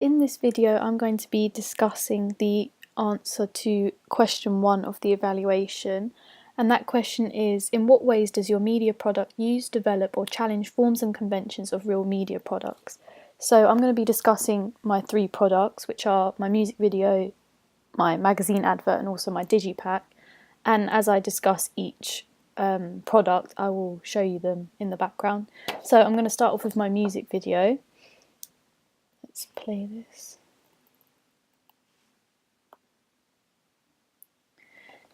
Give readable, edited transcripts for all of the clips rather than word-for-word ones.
In this video, I'm going to be discussing the answer to question 1 of the evaluation, and that question is: in what ways does your media product use, develop or challenge forms and conventions of real media products? So I'm going to be discussing my 3 products, which are my music video, my magazine advert and also my digipack, and as I discuss each product I will show you them in the background. So I'm going to start off with my music video. Let's play this.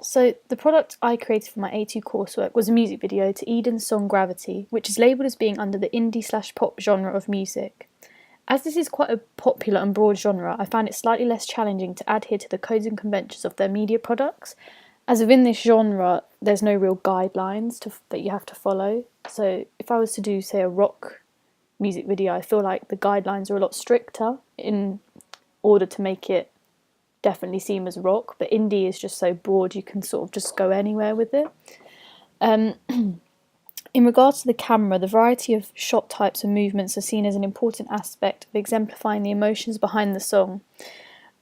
So the product I created for my A2 coursework was a music video to Eden's song Gravity, which is labelled as being under the indie/pop genre of music. As this is quite a popular and broad genre, I found it slightly less challenging to adhere to the codes and conventions of their media products, as within this genre there's no real guidelines that you have to follow. So if I was to do, say, a rock music video, I feel like the guidelines are a lot stricter in order to make it definitely seem as rock, but indie is just so broad you can sort of just go anywhere with it. In regards to the camera, the variety of shot types and movements are seen as an important aspect of exemplifying the emotions behind the song.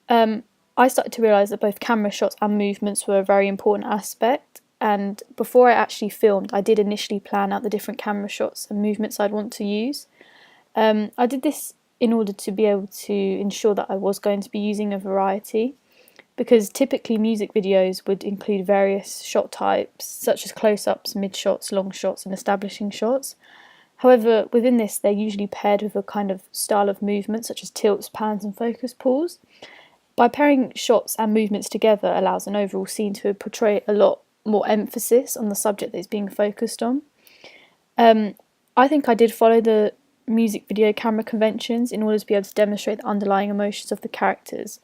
I started to realise that both camera shots and movements were a very important aspect, and before I actually filmed I did initially plan out the different camera shots and movements I'd want to use. I did this in order to be able to ensure that I was going to be using a variety, because typically music videos would include various shot types such as close-ups, mid-shots, long shots and establishing shots. However, within this they're usually paired with a kind of style of movement such as tilts, pans and focus pulls. By pairing shots and movements together allows an overall scene to portray a lot more emphasis on the subject that is being focused on. I think I did follow the music video camera conventions in order to be able to demonstrate the underlying emotions of the characters.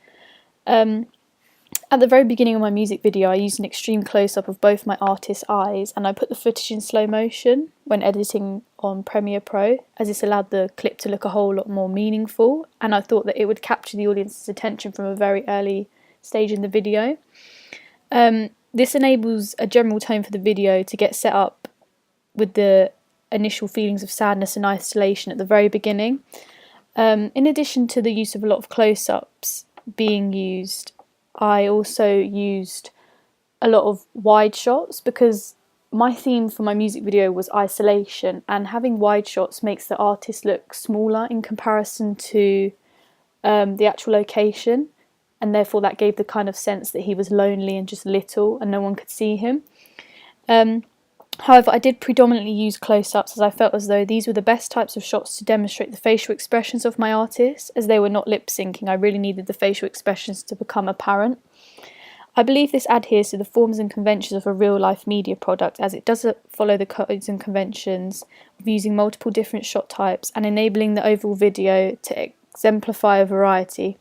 At the very beginning of my music video I used an extreme close-up of both my artist's eyes, and I put the footage in slow motion when editing on Premiere Pro, as this allowed the clip to look a whole lot more meaningful, and I thought that it would capture the audience's attention from a very early stage in the video. This enables a general tone for the video to get set up with the initial feelings of sadness and isolation at the very beginning. In addition to the use of a lot of close-ups being used, I also used a lot of wide shots because my theme for my music video was isolation, and having wide shots makes the artist look smaller in comparison to the actual location, and therefore that gave the kind of sense that he was lonely and just little and no one could see him. However, I did predominantly use close-ups as I felt as though these were the best types of shots to demonstrate the facial expressions of my artist. As they were not lip-syncing, I really needed the facial expressions to become apparent. I believe this adheres to the forms and conventions of a real-life media product, as it does follow the codes and conventions of using multiple different shot types and enabling the overall video to exemplify a variety.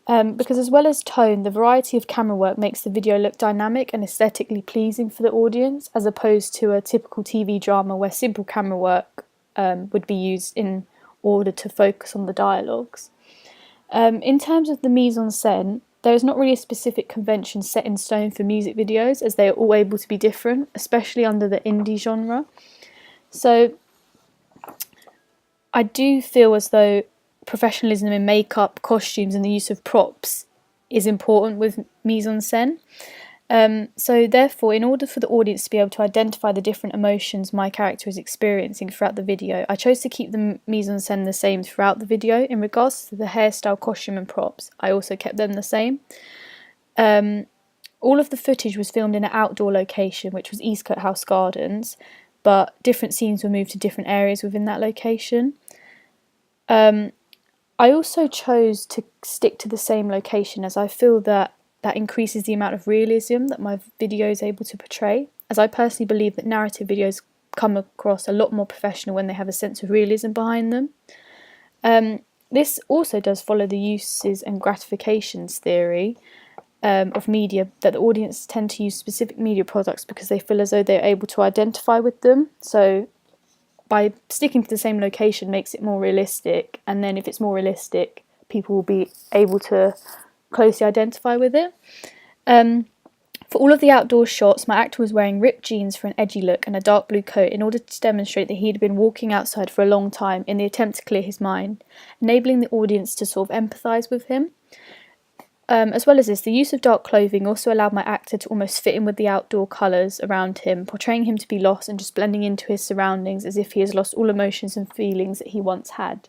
Because as well as tone, the variety of camera work makes the video look dynamic and aesthetically pleasing for the audience, as opposed to a typical TV drama where simple camera work would be used in order to focus on the dialogues. In terms of the mise-en-scène, there is not really a specific convention set in stone for music videos, as they are all able to be different, especially under the indie genre. So I do feel as though professionalism in makeup, costumes and the use of props is important with mise-en-scène. So therefore, in order for the audience to be able to identify the different emotions my character is experiencing throughout the video, I chose to keep the mise-en-scène the same throughout the video. In regards to the hairstyle, costume and props, I also kept them the same. All of the footage was filmed in an outdoor location, which was Eastcote House Gardens, but different scenes were moved to different areas within that location. I also chose to stick to the same location, as I feel that increases the amount of realism that my video is able to portray, as I personally believe that narrative videos come across a lot more professional when they have a sense of realism behind them. This also does follow the uses and gratifications theory of media, that the audience tend to use specific media products because they feel as though they're able to identify with them. So by sticking to the same location makes it more realistic, and then if it's more realistic, people will be able to closely identify with it. For all of the outdoor shots, my actor was wearing ripped jeans for an edgy look and a dark blue coat in order to demonstrate that he had been walking outside for a long time in the attempt to clear his mind, enabling the audience to sort of empathise with him. As well as this, the use of dark clothing also allowed my actor to almost fit in with the outdoor colours around him, portraying him to be lost and just blending into his surroundings as if he has lost all emotions and feelings that he once had.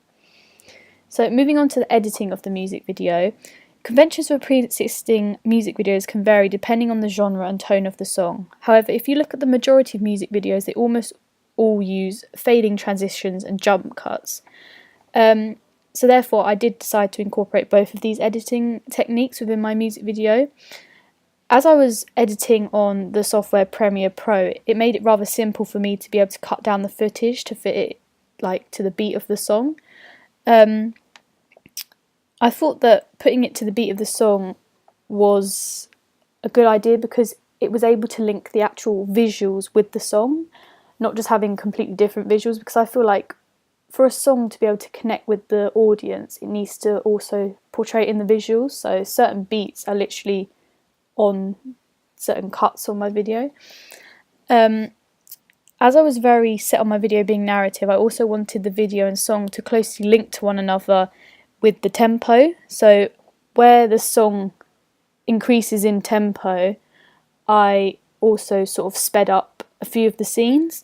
So moving on to the editing of the music video, conventions for pre-existing music videos can vary depending on the genre and tone of the song. However, if you look at the majority of music videos, they almost all use fading transitions and jump cuts. So therefore, I did decide to incorporate both of these editing techniques within my music video. As I was editing on the software Premiere Pro, it made it rather simple for me to be able to cut down the footage to fit it to the beat of the song. I thought that putting it to the beat of the song was a good idea because it was able to link the actual visuals with the song, not just having completely different visuals, because I feel like for a song to be able to connect with the audience, it needs to also portray it in the visuals. So certain beats are literally on certain cuts on my video. As I was very set on my video being narrative, I also wanted the video and song to closely link to one another with the tempo. So where the song increases in tempo, I also sort of sped up a few of the scenes.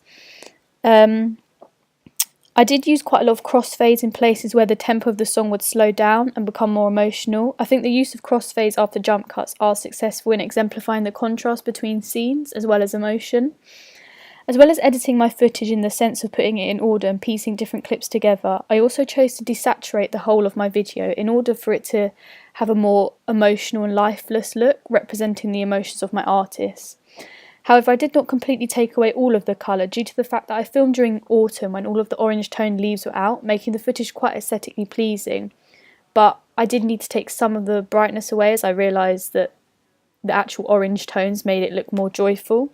I did use quite a lot of crossfades in places where the tempo of the song would slow down and become more emotional. I think the use of crossfades after jump cuts are successful in exemplifying the contrast between scenes as well as emotion. As well as editing my footage in the sense of putting it in order and piecing different clips together, I also chose to desaturate the whole of my video in order for it to have a more emotional and lifeless look, representing the emotions of my artist. However, I did not completely take away all of the colour due to the fact that I filmed during autumn when all of the orange toned leaves were out, making the footage quite aesthetically pleasing. But I did need to take some of the brightness away as I realised that the actual orange tones made it look more joyful.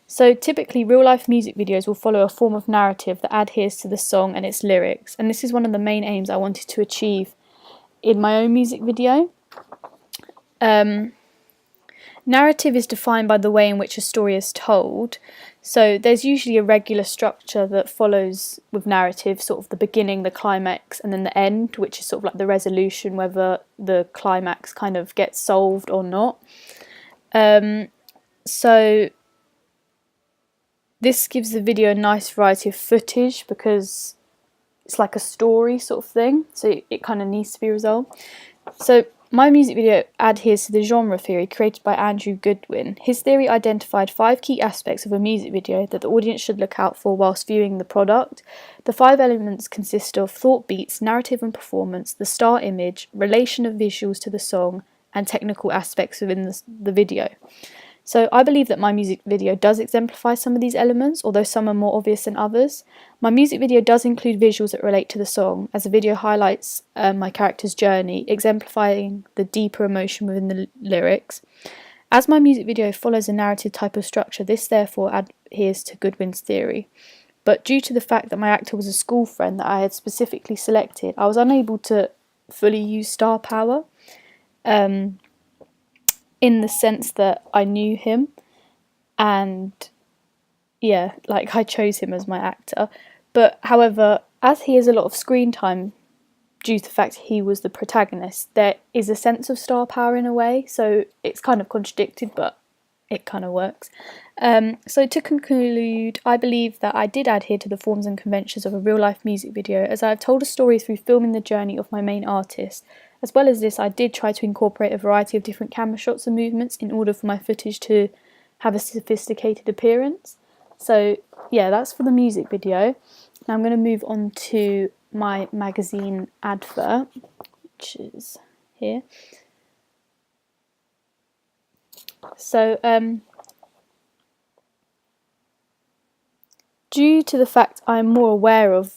So typically real life music videos will follow a form of narrative that adheres to the song and its lyrics, and this is one of the main aims I wanted to achieve in my own music video. Narrative is defined by the way in which a story is told. So there's usually a regular structure that follows with narrative, sort of the beginning, the climax, and then the end, which is sort of like the resolution, whether the climax kind of gets solved or not. So this gives the video a nice variety of footage because it's like a story sort of thing, so it kind of needs to be resolved. So my music video adheres to the genre theory created by Andrew Goodwin. His theory identified 5 key aspects of a music video that the audience should look out for whilst viewing the product. The 5 elements consist of thought beats, narrative and performance, the star image, relation of visuals to the song, and technical aspects within the video. So I believe that my music video does exemplify some of these elements, although some are more obvious than others. My music video does include visuals that relate to the song, as the video highlights my character's journey, exemplifying the deeper emotion within the lyrics. As my music video follows a narrative type of structure, this therefore adheres to Goodwin's theory. But due to the fact that my actor was a school friend that I had specifically selected, I was unable to fully use star power. In the sense that I knew him and yeah, like I chose him as my actor. But however, as he has a lot of screen time due to the fact he was the protagonist, there is a sense of star power in a way, so it's kind of contradicted, but it kind of works. So to conclude, I believe that I did adhere to the forms and conventions of a real-life music video, as I have told a story through filming the journey of my main artist. As well as this, I did try to incorporate a variety of different camera shots and movements in order for my footage to have a sophisticated appearance. So yeah, that's for the music video. Now I'm going to move on to my magazine advert, which is here. So due to the fact I'm more aware of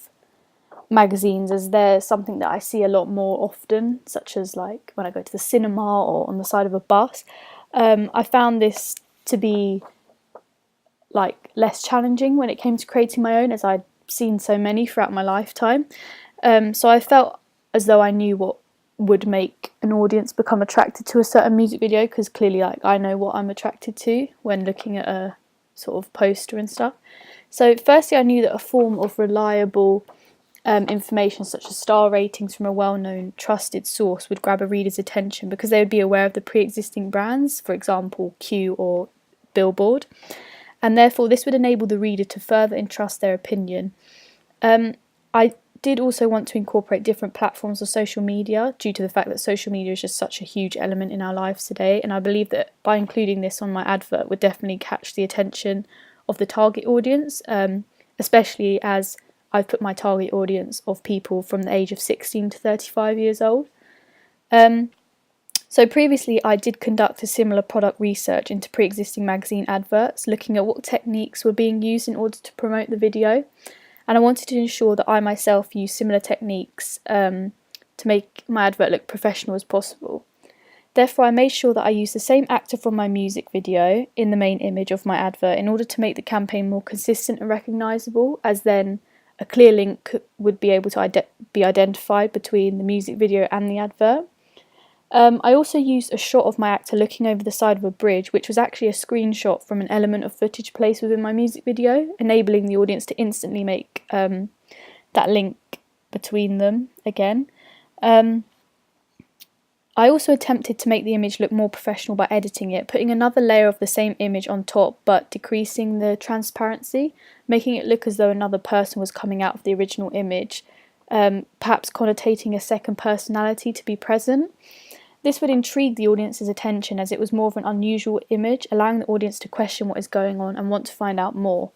magazines, as they're something that I see a lot more often, such as like when I go to the cinema or on the side of a bus, I found this to be like less challenging when it came to creating my own, as I'd seen so many throughout my lifetime. So I felt as though I knew what would make an audience become attracted to a certain music video, because clearly I know what I'm attracted to when looking at a sort of poster and stuff. So firstly, I knew that a form of reliable information such as star ratings from a well-known trusted source would grab a reader's attention, because they would be aware of the pre-existing brands, for example Q or Billboard, and therefore this would enable the reader to further entrust their opinion. I did also want to incorporate different platforms of social media, due to the fact that social media is just such a huge element in our lives today, and I believe that by including this on my advert would definitely catch the attention of the target audience, especially as I've put my target audience of people from the age of 16 to 35 years old. So previously I did conduct a similar product research into pre-existing magazine adverts, looking at what techniques were being used in order to promote the video, and I wanted to ensure that I myself use similar techniques to make my advert look professional as possible. Therefore, I made sure that I used the same actor from my music video in the main image of my advert in order to make the campaign more consistent and recognisable, as then a clear link would be able to be identified between the music video and the advert. I also used a shot of my actor looking over the side of a bridge, which was actually a screenshot from an element of footage placed within my music video, enabling the audience to instantly make that link between them again. I also attempted to make the image look more professional by editing it, putting another layer of the same image on top but decreasing the transparency, making it look as though another person was coming out of the original image, perhaps connotating a second personality to be present. This would intrigue the audience's attention, as it was more of an unusual image, allowing the audience to question what is going on and want to find out more.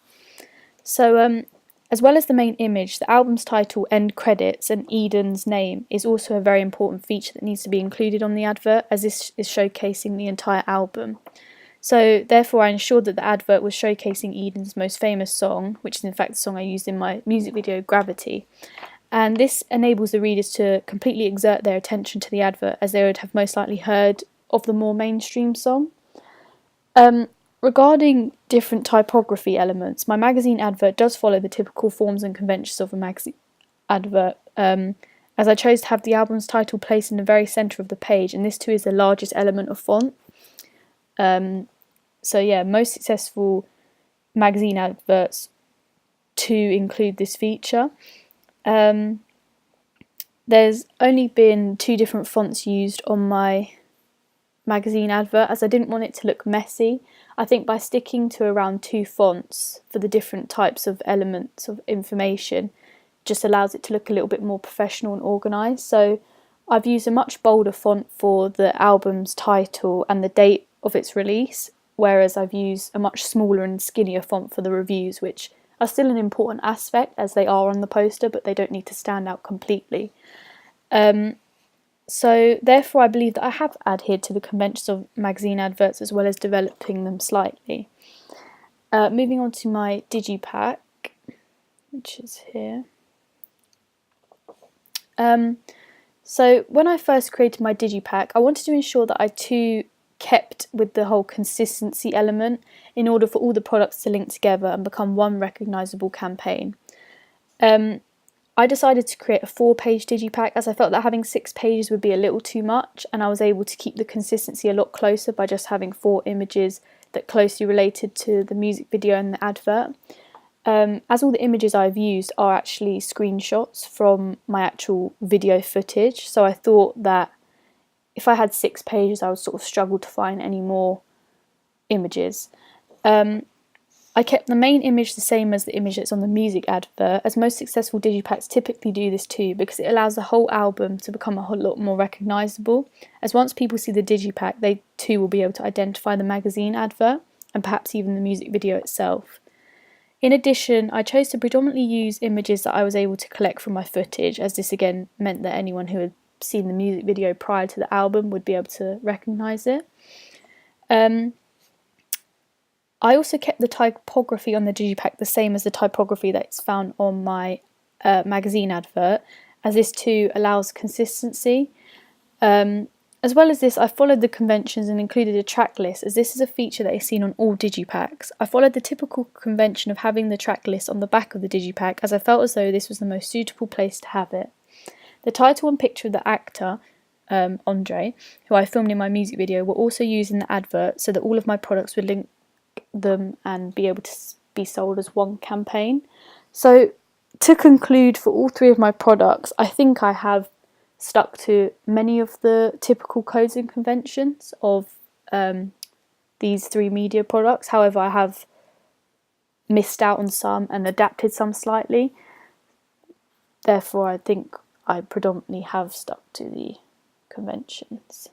So, as well as the main image, the album's title, end credits, and Eden's name is also a very important feature that needs to be included on the advert, as this is showcasing the entire album. So therefore I ensured that the advert was showcasing Eden's most famous song, which is in fact the song I used in my music video, Gravity. And this enables the readers to completely exert their attention to the advert, as they would have most likely heard of the more mainstream song. Regarding different typography elements, my magazine advert does follow the typical forms and conventions of a magazine advert, as I chose to have the album's title placed in the very centre of the page, and this too is the largest element of font. So yeah, most successful magazine adverts to include this feature. There's only been 2 different fonts used on my magazine advert, as I didn't want it to look messy. I think by sticking to around 2 fonts for the different types of elements of information just allows it to look a little bit more professional and organised. So I've used a much bolder font for the album's title and the date of its release, whereas I've used a much smaller and skinnier font for the reviews, which are still an important aspect as they are on the poster, but they don't need to stand out completely. So therefore I believe that I have adhered to the conventions of magazine adverts, as well as developing them slightly. Moving on to my digipack, which is here. So when I first created my digipack, I wanted to ensure that I too kept with the whole consistency element in order for all the products to link together and become one recognisable campaign. I decided to create a 4-page digipack, as I felt that having 6 pages would be a little too much, and I was able to keep the consistency a lot closer by just having 4 images that closely related to the music video and the advert. As all the images I've used are actually screenshots from my actual video footage, so I thought that if I had 6 pages I would sort of struggle to find any more images. I kept the main image the same as the image that's on the music advert, as most successful digipacks typically do this too, because it allows the whole album to become a whole lot more recognisable, as once people see the digipack they too will be able to identify the magazine advert and perhaps even the music video itself. In addition, I chose to predominantly use images that I was able to collect from my footage, as this again meant that anyone who had seen the music video prior to the album would be able to recognise it. I also kept the typography on the digipack the same as the typography that's found on my magazine advert, as this too allows consistency. As well as this, I followed the conventions and included a track list, as this is a feature that is seen on all digipacks. I followed the typical convention of having the track list on the back of the digipack, as I felt as though this was the most suitable place to have it. The title and picture of the actor Andre, who I filmed in my music video, were also used in the advert so that all of my products would link them and be able to be sold as one campaign. So to conclude, for all three of my products, I think I have stuck to many of the typical codes and conventions of these three media products. However, I have missed out on some and adapted some slightly. Therefore, I think I predominantly have stuck to the conventions.